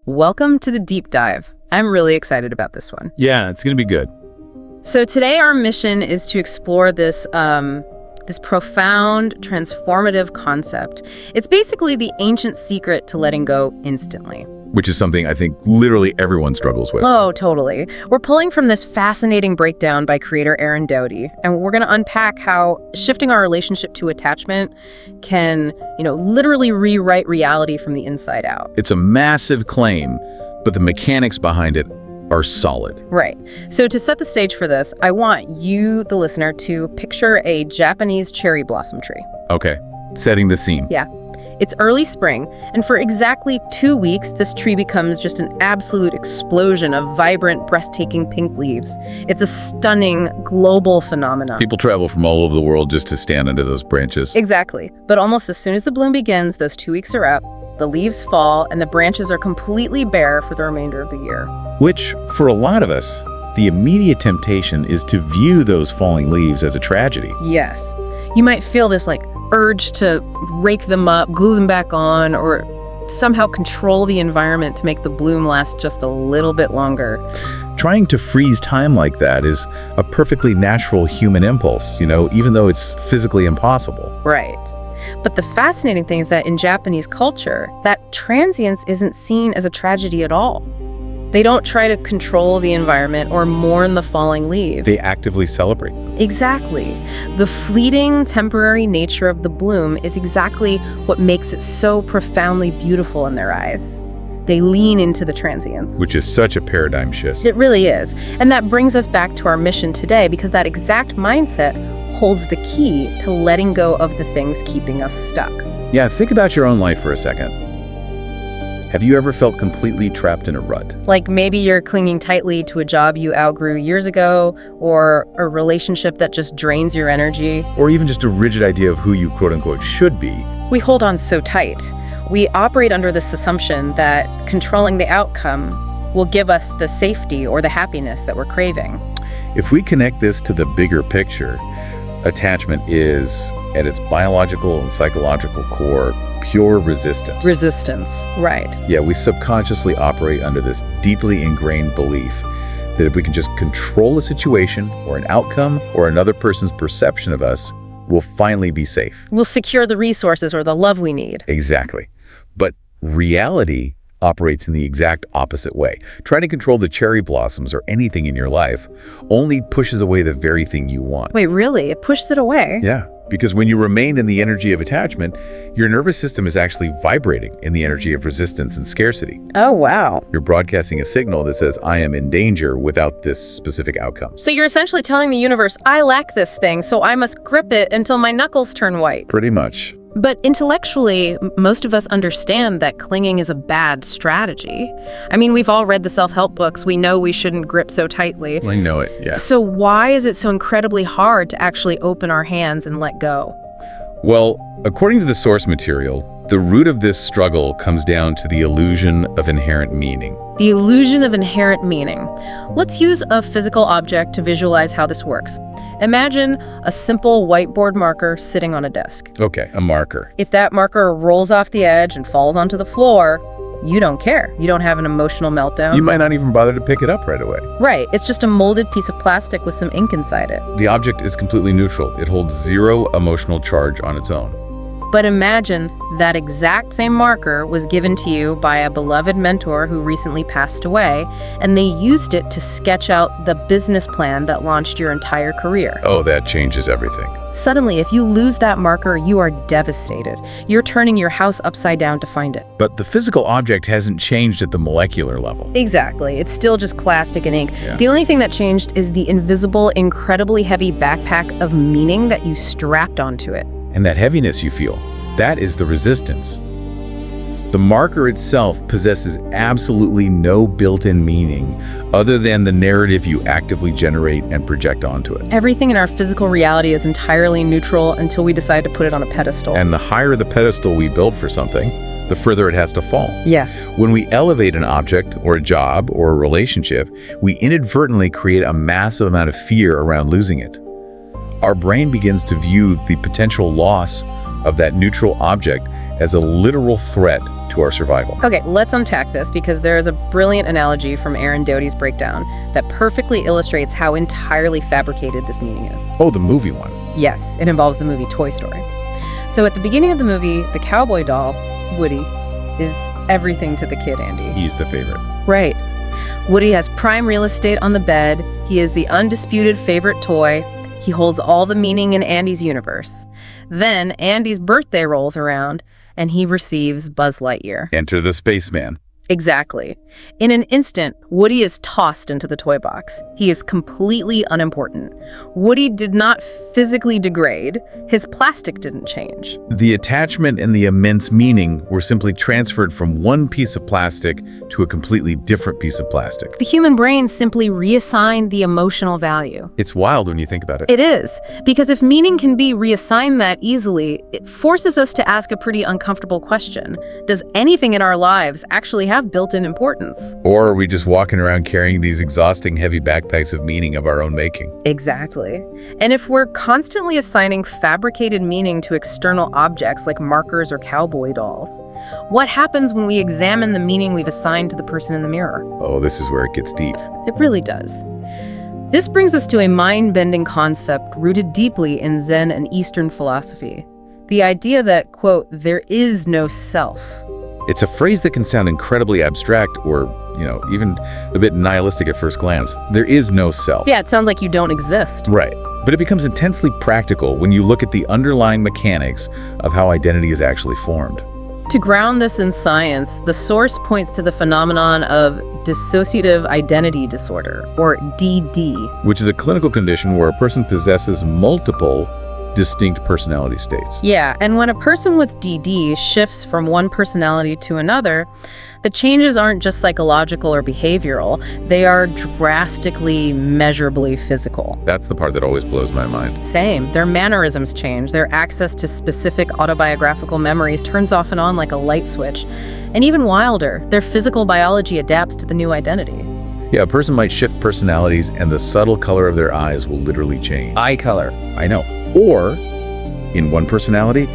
Welcome to the deep dive. I'm really excited about this one. Yeah, it's going to be good. So today our mission is to explore this profound, transformative concept. It's basically the ancient secret to letting go instantly. Which is something I think literally everyone struggles with. Oh, totally. We're pulling from this fascinating breakdown by creator Aaron Doughty, and we're going to unpack how shifting our relationship to attachment can, literally rewrite reality from the inside out. It's a massive claim, but the mechanics behind it are solid. Right. So to set the stage for this, I want you, the listener, to picture a Japanese cherry blossom tree. Okay, setting the scene. Yeah. It's early spring, and for exactly 2 weeks, this tree becomes just an absolute explosion of vibrant, breathtaking pink leaves. It's a stunning global phenomenon. People travel from all over the world just to stand under those branches. Exactly. But almost as soon as the bloom begins, those 2 weeks are up, the leaves fall, and the branches are completely bare for the remainder of the year. Which, for a lot of us, the immediate temptation is to view those falling leaves as a tragedy. Yes. You might feel this urge to rake them up, glue them back on, or somehow control the environment to make the bloom last just a little bit longer. Trying to freeze time like that is a perfectly natural human impulse, even though it's physically impossible. Right. But the fascinating thing is that in Japanese culture, that transience isn't seen as a tragedy at all. They don't try to control the environment or mourn the falling leaves. They actively celebrate. Exactly. The fleeting, temporary nature of the bloom is exactly what makes it so profoundly beautiful in their eyes. They lean into the transience. Which is such a paradigm shift. It really is. And that brings us back to our mission today, because that exact mindset holds the key to letting go of the things keeping us stuck. Yeah, think about your own life for a second. Have you ever felt completely trapped in a rut? Like maybe you're clinging tightly to a job you outgrew years ago, or a relationship that just drains your energy. Or even just a rigid idea of who you quote-unquote should be. We hold on so tight. We operate under this assumption that controlling the outcome will give us the safety or the happiness that we're craving. If we connect this to the bigger picture, attachment is, at its biological and psychological core, pure resistance. Resistance, right. Yeah, we subconsciously operate under this deeply ingrained belief that if we can just control a situation or an outcome or another person's perception of us, we'll finally be safe. We'll secure the resources or the love we need. Exactly. But reality operates in the exact opposite way. Trying to control the cherry blossoms or anything in your life only pushes away the very thing you want. Wait, really? It pushes it away? Yeah, because when you remain in the energy of attachment, your nervous system is actually vibrating in the energy of resistance and scarcity. Oh, wow. You're broadcasting a signal that says, I am in danger without this specific outcome. So you're essentially telling the universe, I lack this thing, so I must grip it until my knuckles turn white. Pretty much. But intellectually, most of us understand that clinging is a bad strategy. I mean, we've all read the self-help books. We know we shouldn't grip so tightly. I know it, yeah. So why is it so incredibly hard to actually open our hands and let go? Well, according to the source material, the root of this struggle comes down to the illusion of inherent meaning. The illusion of inherent meaning. Let's use a physical object to visualize how this works. Imagine a simple whiteboard marker sitting on a desk. Okay, a marker. If that marker rolls off the edge and falls onto the floor, you don't care. You don't have an emotional meltdown. You might not even bother to pick it up right away. Right. It's just a molded piece of plastic with some ink inside it. The object is completely neutral. It holds zero emotional charge on its own. But imagine that exact same marker was given to you by a beloved mentor who recently passed away, and they used it to sketch out the business plan that launched your entire career. Oh, that changes everything. Suddenly, if you lose that marker, you are devastated. You're turning your house upside down to find it. But the physical object hasn't changed at the molecular level. Exactly. It's still just plastic and ink. Yeah. The only thing that changed is the invisible, incredibly heavy backpack of meaning that you strapped onto it. And that heaviness you feel, that is the resistance. The marker itself possesses absolutely no built-in meaning other than the narrative you actively generate and project onto it. Everything in our physical reality is entirely neutral until we decide to put it on a pedestal. And the higher the pedestal we build for something, the further it has to fall. Yeah. When we elevate an object or a job or a relationship, we inadvertently create a massive amount of fear around losing it. Our brain begins to view the potential loss of that neutral object as a literal threat to our survival. Okay, let's unpack this because there is a brilliant analogy from Aaron Doughty's breakdown that perfectly illustrates how entirely fabricated this meaning is. Oh, the movie one. Yes, it involves the movie Toy Story. So at the beginning of the movie, the cowboy doll, Woody, is everything to the kid, Andy. He's the favorite. Right. Woody has prime real estate on the bed. He is the undisputed favorite toy. He holds all the meaning in Andy's universe. Then Andy's birthday rolls around, and he receives Buzz Lightyear. Enter the spaceman. Exactly. In an instant, Woody is tossed into the toy box. He is completely unimportant. Woody did not physically degrade. His plastic didn't change. The attachment and the immense meaning were simply transferred from one piece of plastic to a completely different piece of plastic. The human brain simply reassigned the emotional value. It's wild when you think about it. It is, because if meaning can be reassigned that easily, it forces us to ask a pretty uncomfortable question. Does anything in our lives actually have built-in importance? Or are we just walking around carrying these exhausting heavy backpacks of meaning of our own making? Exactly. And if we're constantly assigning fabricated meaning to external objects like markers or cowboy dolls, what happens when we examine the meaning we've assigned to the person in the mirror? Oh, this is where it gets deep. It really does. This brings us to a mind-bending concept rooted deeply in Zen and Eastern philosophy. The idea that, quote, there is no self. It's a phrase that can sound incredibly abstract or, even a bit nihilistic at first glance. There is no self. Yeah, it sounds like you don't exist. Right. But it becomes intensely practical when you look at the underlying mechanics of how identity is actually formed. To ground this in science, the source points to the phenomenon of dissociative identity disorder, or DD. Which is a clinical condition where a person possesses multiple distinct personality states. Yeah, and when a person with DD shifts from one personality to another, the changes aren't just psychological or behavioral, they are drastically, measurably physical. That's the part that always blows my mind. Same. Their mannerisms change. Their access to specific autobiographical memories turns off and on like a light switch. And even wilder, their physical biology adapts to the new identity. Yeah, a person might shift personalities and the subtle color of their eyes will literally change. Eye color. I know. Or, in one personality,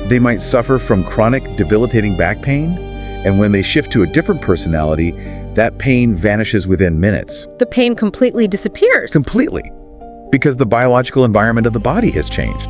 they might suffer from chronic debilitating back pain, and when they shift to a different personality, that pain vanishes within minutes. The pain completely disappears. Completely. Because the biological environment of the body has changed.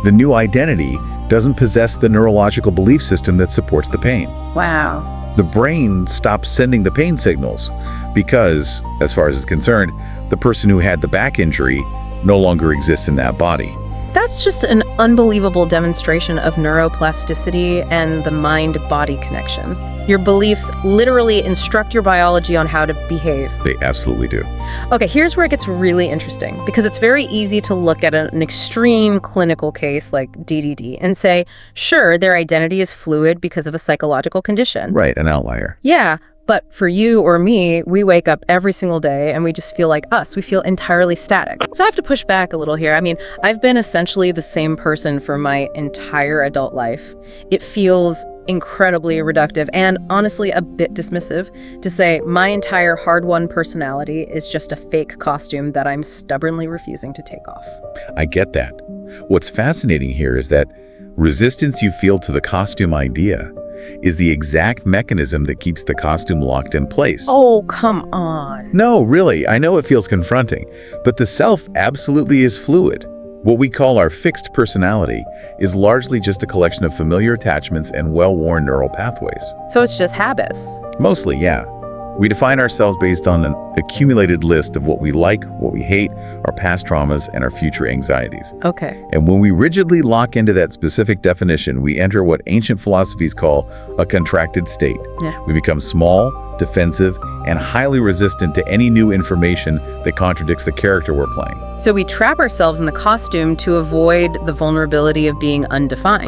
The new identity doesn't possess the neurological belief system that supports the pain. Wow. The brain stops sending the pain signals because, as far as it's concerned, the person who had the back injury no longer exists in that body. That's just an unbelievable demonstration of neuroplasticity and the mind-body connection. Your beliefs literally instruct your biology on how to behave. They absolutely do. Okay, here's where it gets really interesting, because it's very easy to look at an extreme clinical case like DDD and say, sure, their identity is fluid because of a psychological condition. Right, an outlier. Yeah. But for you or me, we wake up every single day and we just feel like us. We feel entirely static. So I have to push back a little here. I mean, I've been essentially the same person for my entire adult life. It feels incredibly reductive and honestly a bit dismissive to say my entire hard-won personality is just a fake costume that I'm stubbornly refusing to take off. I get that. What's fascinating here is that resistance you feel to the costume idea is the exact mechanism that keeps the costume locked in place. Oh, come on. No, really, I know it feels confronting, but the self absolutely is fluid. What we call our fixed personality is largely just a collection of familiar attachments and well-worn neural pathways. So it's just habits. Mostly, yeah. We define ourselves based on an accumulated list of what we like, what we hate, our past traumas, and our future anxieties. Okay. And when we rigidly lock into that specific definition, we enter what ancient philosophies call a contracted state. Yeah. We become small, defensive, and highly resistant to any new information that contradicts the character we're playing. So we trap ourselves in the costume to avoid the vulnerability of being undefined.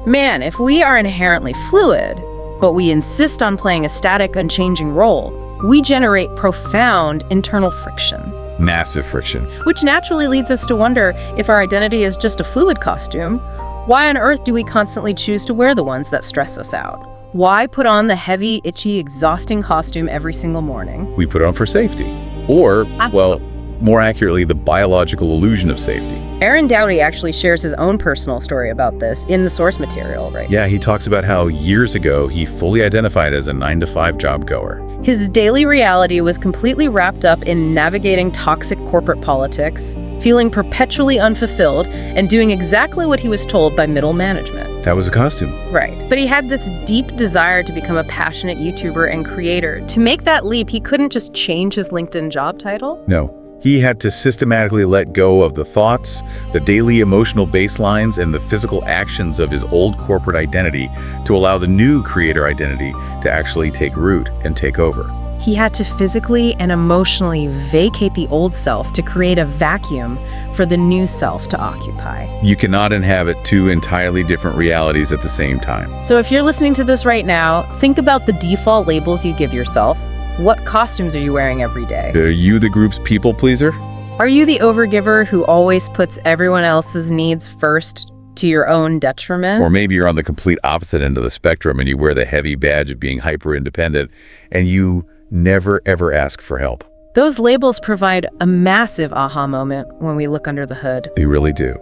Man, if we are inherently fluid, but we insist on playing a static, unchanging role, we generate profound internal friction. Massive friction. Which naturally leads us to wonder if our identity is just a fluid costume. Why on earth do we constantly choose to wear the ones that stress us out? Why put on the heavy, itchy, exhausting costume every single morning? We put it on for safety. Or, well, more accurately, the biological illusion of safety. Aaron Doughty actually shares his own personal story about this in the source material, right? Yeah, he talks about how years ago he fully identified as a 9-to-5 job goer. His daily reality was completely wrapped up in navigating toxic corporate politics, feeling perpetually unfulfilled, and doing exactly what he was told by middle management. That was a costume. Right. But he had this deep desire to become a passionate YouTuber and creator. To make that leap, he couldn't just change his LinkedIn job title. No. He had to systematically let go of the thoughts, the daily emotional baselines, and the physical actions of his old corporate identity to allow the new creator identity to actually take root and take over. He had to physically and emotionally vacate the old self to create a vacuum for the new self to occupy. You cannot inhabit two entirely different realities at the same time. So if you're listening to this right now, think about the default labels you give yourself. What costumes are you wearing every day? Are you the group's people pleaser? Are you the overgiver who always puts everyone else's needs first to your own detriment? Or maybe you're on the complete opposite end of the spectrum and you wear the heavy badge of being hyper-independent and you never ever ask for help. Those labels provide a massive aha moment when we look under the hood. They really do.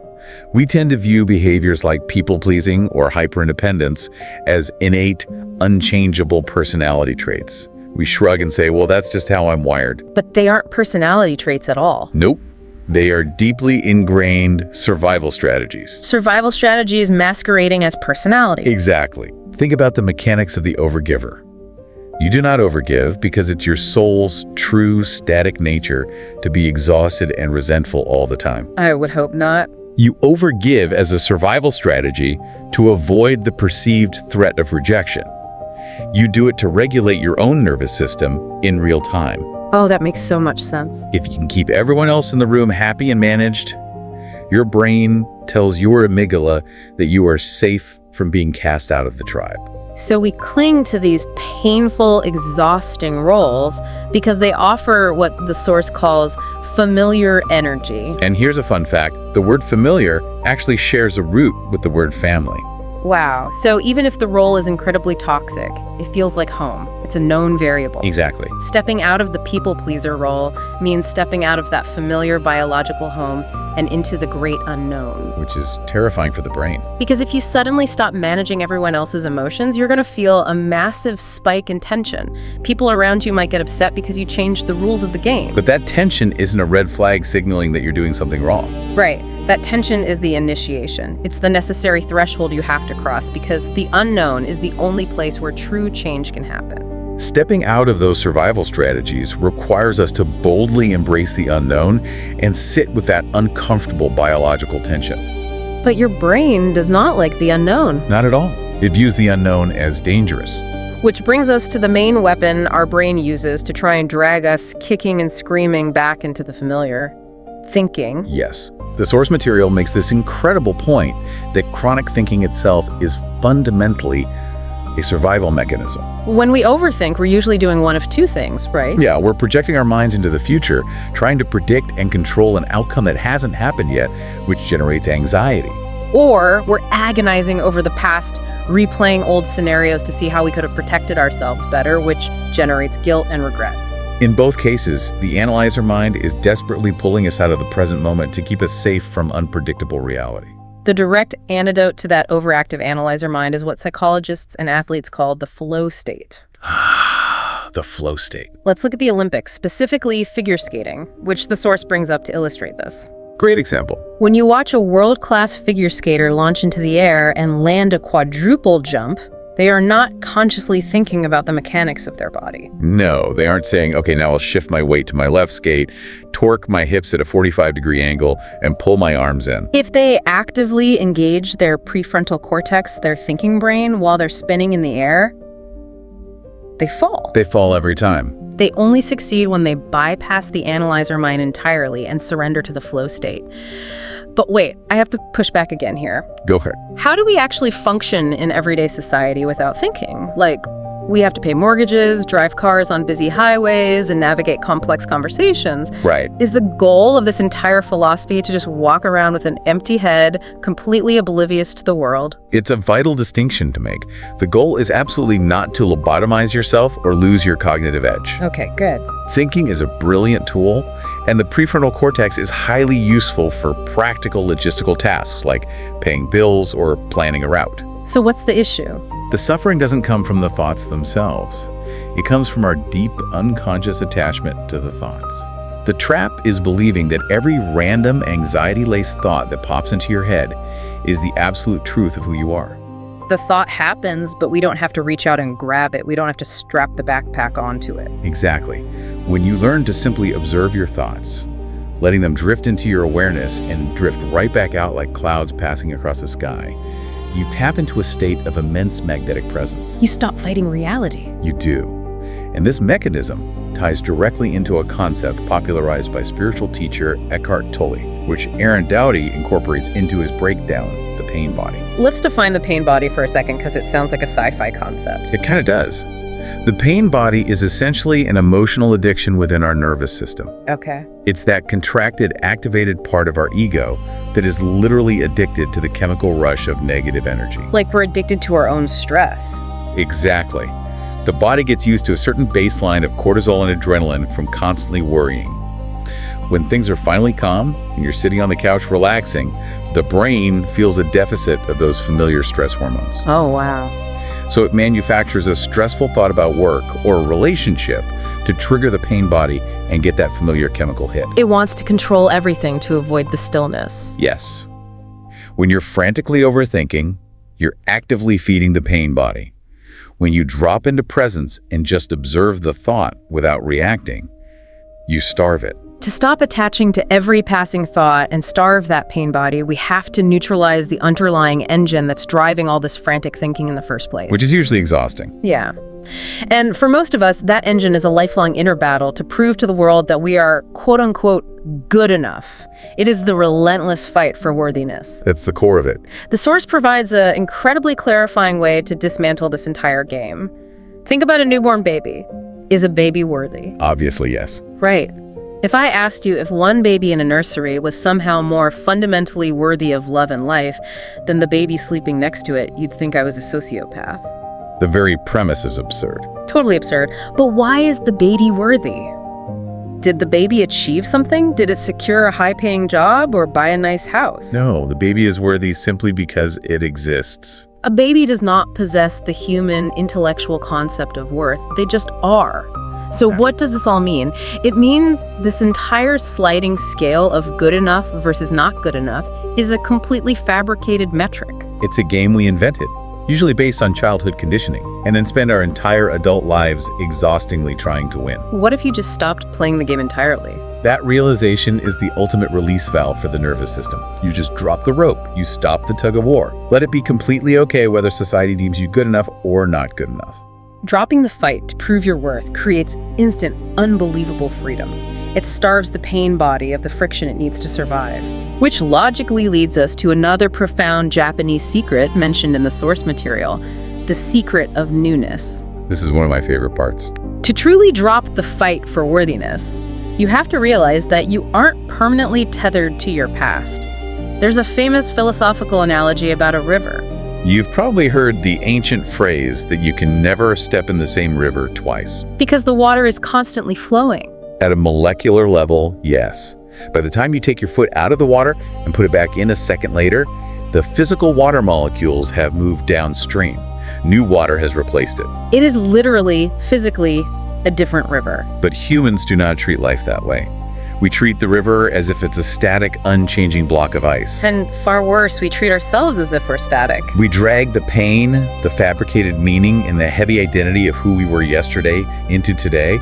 We tend to view behaviors like people-pleasing or hyper-independence as innate, unchangeable personality traits. We shrug and say, well, that's just how I'm wired. But they aren't personality traits at all. Nope. They are deeply ingrained survival strategies. Survival strategies masquerading as personality. Exactly. Think about the mechanics of the overgiver. You do not overgive because it's your soul's true static nature to be exhausted and resentful all the time. I would hope not. You overgive as a survival strategy to avoid the perceived threat of rejection. You do it to regulate your own nervous system in real time. Oh, that makes so much sense. If you can keep everyone else in the room happy and managed, your brain tells your amygdala that you are safe from being cast out of the tribe. So we cling to these painful, exhausting roles because they offer what the source calls familiar energy. And here's a fun fact. The word familiar actually shares a root with the word family. Wow. So even if the role is incredibly toxic, it feels like home. It's a known variable. Exactly. Stepping out of the people-pleaser role means stepping out of that familiar biological home and into the great unknown. Which is terrifying for the brain. Because if you suddenly stop managing everyone else's emotions, you're going to feel a massive spike in tension. People around you might get upset because you changed the rules of the game. But that tension isn't a red flag signaling that you're doing something wrong. Right. That tension is the initiation. It's the necessary threshold you have to cross because the unknown is the only place where true change can happen. Stepping out of those survival strategies requires us to boldly embrace the unknown and sit with that uncomfortable biological tension. But your brain does not like the unknown. Not at all. It views the unknown as dangerous. Which brings us to the main weapon our brain uses to try and drag us kicking and screaming back into the familiar. Thinking. Yes. The source material makes this incredible point that chronic thinking itself is fundamentally a survival mechanism. When we overthink, we're usually doing one of two things, right? Yeah, we're projecting our minds into the future, trying to predict and control an outcome that hasn't happened yet, which generates anxiety. Or we're agonizing over the past, replaying old scenarios to see how we could have protected ourselves better, which generates guilt and regret. In both cases, the analyzer mind is desperately pulling us out of the present moment to keep us safe from unpredictable reality. The direct antidote to that overactive analyzer mind is what psychologists and athletes call the flow state. The flow state. Let's look at the Olympics, specifically figure skating, which the source brings up to illustrate this. Great example. When you watch a world-class figure skater launch into the air and land a quadruple jump, they are not consciously thinking about the mechanics of their body. No, they aren't saying, okay, now I'll shift my weight to my left skate, torque my hips at a 45-degree angle, and pull my arms in. If they actively engage their prefrontal cortex, their thinking brain, while they're spinning in the air, they fall. They fall every time. They only succeed when they bypass the analyzer mind entirely and surrender to the flow state. But wait, I have to push back again here. Go for it. How do we actually function in everyday society without thinking? Like, We have to pay mortgages, drive cars on busy highways, and navigate complex conversations. Right. Is the goal of this entire philosophy to just walk around with an empty head, completely oblivious to the world? It's a vital distinction to make. The goal is absolutely not to lobotomize yourself or lose your cognitive edge. Okay, good. Thinking is a brilliant tool, and the prefrontal cortex is highly useful for practical logistical tasks like paying bills or planning a route. So what's the issue? The suffering doesn't come from the thoughts themselves. It comes from our deep, unconscious attachment to the thoughts. The trap is believing that every random, anxiety-laced thought that pops into your head is the absolute truth of who you are. The thought happens, but we don't have to reach out and grab it. We don't have to strap the backpack onto it. Exactly. When you learn to simply observe your thoughts, letting them drift into your awareness and drift right back out like clouds passing across the sky, you tap into a state of immense magnetic presence. You stop fighting reality. You do. And this mechanism ties directly into a concept popularized by spiritual teacher Eckhart Tolle, which Aaron Doughty incorporates into his breakdown, the pain body. Let's define the pain body for a second, because it sounds like a sci-fi concept. It kind of does. The pain body is essentially an emotional addiction within our nervous system. Okay. It's that contracted, activated part of our ego that is literally addicted to the chemical rush of negative energy. Like we're addicted to our own stress. Exactly. The body gets used to a certain baseline of cortisol and adrenaline from constantly worrying. When things are finally calm and you're sitting on the couch relaxing, the brain feels a deficit of those familiar stress hormones. Oh, wow. So it manufactures a stressful thought about work or a relationship to trigger the pain body and get that familiar chemical hit. It wants to control everything to avoid the stillness. Yes. When you're frantically overthinking, you're actively feeding the pain body. When you drop into presence and just observe the thought without reacting, you starve it. To stop attaching to every passing thought and starve that pain body, we have to neutralize the underlying engine that's driving all this frantic thinking in the first place. Which is usually exhausting. Yeah. And for most of us, that engine is a lifelong inner battle to prove to the world that we are, quote-unquote, good enough. It is the relentless fight for worthiness. That's the core of it. The source provides an incredibly clarifying way to dismantle this entire game. Think about a newborn baby. Is a baby worthy? Obviously, yes. Right. If I asked you if one baby in a nursery was somehow more fundamentally worthy of love and life than the baby sleeping next to it, you'd think I was a sociopath. The very premise is absurd. Totally absurd. But why is the baby worthy? Did the baby achieve something? Did it secure a high-paying job or buy a nice house? No, the baby is worthy simply because it exists. A baby does not possess the human intellectual concept of worth. They just are. So what does this all mean? It means this entire sliding scale of good enough versus not good enough is a completely fabricated metric. It's a game we invented, usually based on childhood conditioning, and then spend our entire adult lives exhaustingly trying to win. What if you just stopped playing the game entirely? That realization is the ultimate release valve for the nervous system. You just drop the rope. You stop the tug of war. Let it be completely okay whether society deems you good enough or not good enough. Dropping the fight to prove your worth creates instant, unbelievable freedom. It starves the pain body of the friction it needs to survive. Which logically leads us to another profound Japanese secret mentioned in the source material, the secret of newness. This is one of my favorite parts. To truly drop the fight for worthiness, you have to realize that you aren't permanently tethered to your past. There's a famous philosophical analogy about a river. You've probably heard the ancient phrase that you can never step in the same river twice. Because the water is constantly flowing. At a molecular level, yes. By the time you take your foot out of the water and put it back in a second later, the physical water molecules have moved downstream. New water has replaced it. It is literally, physically, a different river. But humans do not treat life that way. We treat the river as if it's a static, unchanging block of ice. And far worse, we treat ourselves as if we're static. We drag the pain, the fabricated meaning, and the heavy identity of who we were yesterday into today.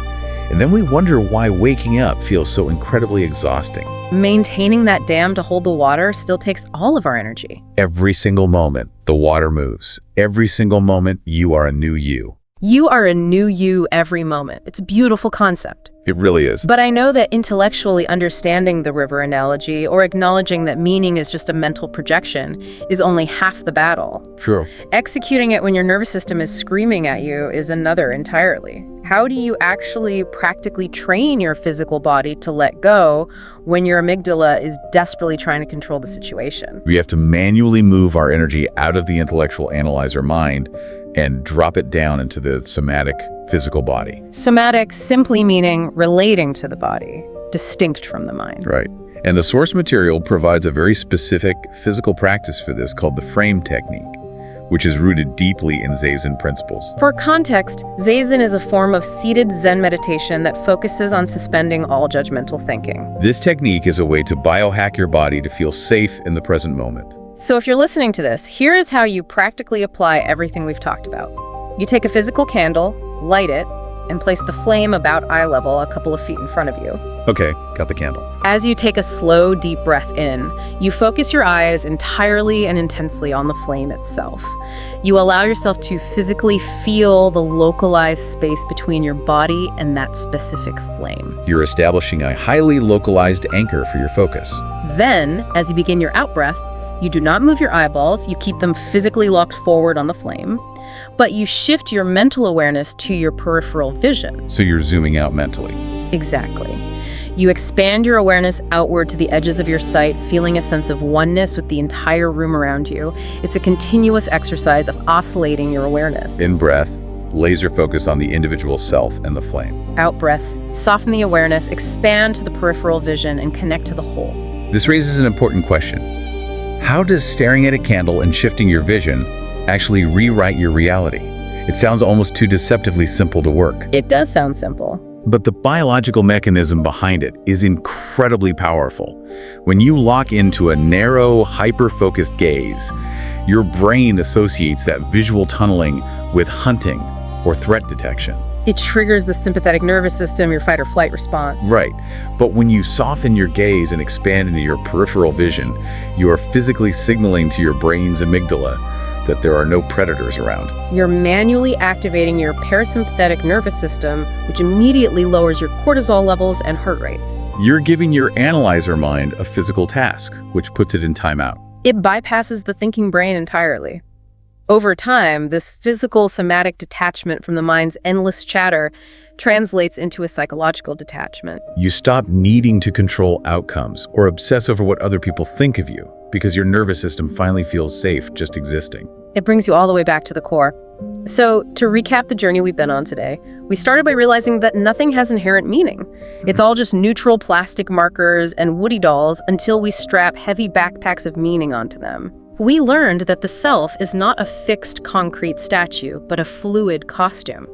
And then we wonder why waking up feels so incredibly exhausting. Maintaining that dam to hold the water still takes all of our energy. Every single moment, the water moves. Every single moment, you are a new you. You are a new you every moment. It's a beautiful concept. It really is. But I know that intellectually understanding the river analogy or acknowledging that meaning is just a mental projection is only half the battle. True. Executing it when your nervous system is screaming at you is another entirely. How do you actually practically train your physical body to let go when your amygdala is desperately trying to control the situation? We have to manually move our energy out of the intellectual analyzer mind and drop it down into the somatic physical body. Somatic simply meaning relating to the body, distinct from the mind. Right. And the source material provides a very specific physical practice for this called the frame technique, which is rooted deeply in Zazen principles. For context, Zazen is a form of seated Zen meditation that focuses on suspending all judgmental thinking. This technique is a way to biohack your body to feel safe in the present moment. So if you're listening to this, here is how you practically apply everything we've talked about. You take a physical candle, light it, and place the flame about eye level a couple of feet in front of you. Okay, got the candle. As you take a slow, deep breath in, you focus your eyes entirely and intensely on the flame itself. You allow yourself to physically feel the localized space between your body and that specific flame. You're establishing a highly localized anchor for your focus. Then, as you begin your out-breath, you do not move your eyeballs, you keep them physically locked forward on the flame, but you shift your mental awareness to your peripheral vision. So you're zooming out mentally. Exactly. You expand your awareness outward to the edges of your sight, feeling a sense of oneness with the entire room around you. It's a continuous exercise of oscillating your awareness. In breath, laser focus on the individual self and the flame. Out breath, soften the awareness, expand to the peripheral vision, and connect to the whole. This raises an important question. How does staring at a candle and shifting your vision actually rewrite your reality? It sounds almost too deceptively simple to work. It does sound simple. But the biological mechanism behind it is incredibly powerful. When you lock into a narrow, hyper-focused gaze, your brain associates that visual tunneling with hunting or threat detection. It triggers the sympathetic nervous system, your fight or flight response. Right. But when you soften your gaze and expand into your peripheral vision, you are physically signaling to your brain's amygdala that there are no predators around. You're manually activating your parasympathetic nervous system, which immediately lowers your cortisol levels and heart rate. You're giving your analyzer mind a physical task, which puts it in timeout. It bypasses the thinking brain entirely. Over time, this physical somatic detachment from the mind's endless chatter translates into a psychological detachment. You stop needing to control outcomes or obsess over what other people think of you because your nervous system finally feels safe just existing. It brings you all the way back to the core. So, to recap the journey we've been on today, we started by realizing that nothing has inherent meaning. It's all just neutral plastic markers and Woody dolls until we strap heavy backpacks of meaning onto them. We learned that the self is not a fixed concrete statue, but a fluid costume,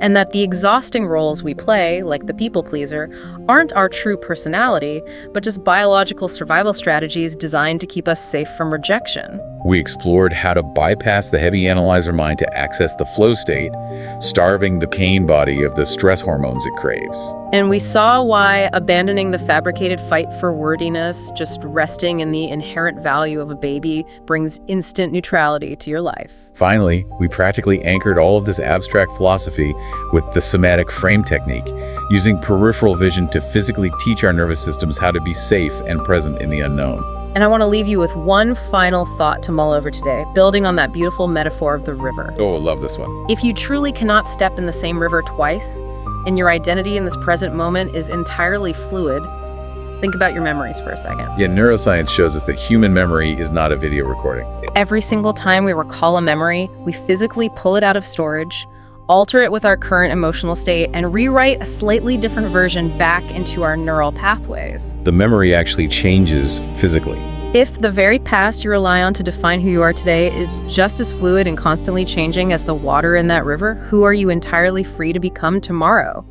and that the exhausting roles we play, like the people pleaser, aren't our true personality, but just biological survival strategies designed to keep us safe from rejection. We explored how to bypass the heavy analyzer mind to access the flow state, starving the pain body of the stress hormones it craves. And we saw why abandoning the fabricated fight for wordiness, just resting in the inherent value of a baby, brings instant neutrality to your life. Finally, we practically anchored all of this abstract philosophy with the somatic frame technique, using peripheral vision to physically teach our nervous systems how to be safe and present in the unknown. And I want to leave you with one final thought to mull over today, building on that beautiful metaphor of the river. Oh, I love this one. If you truly cannot step in the same river twice, and your identity in this present moment is entirely fluid, think about your memories for a second. Yeah, neuroscience shows us that human memory is not a video recording. Every single time we recall a memory, we physically pull it out of storage, alter it with our current emotional state, and rewrite a slightly different version back into our neural pathways. The memory actually changes physically. If the very past you rely on to define who you are today is just as fluid and constantly changing as the water in that river, who are you entirely free to become tomorrow?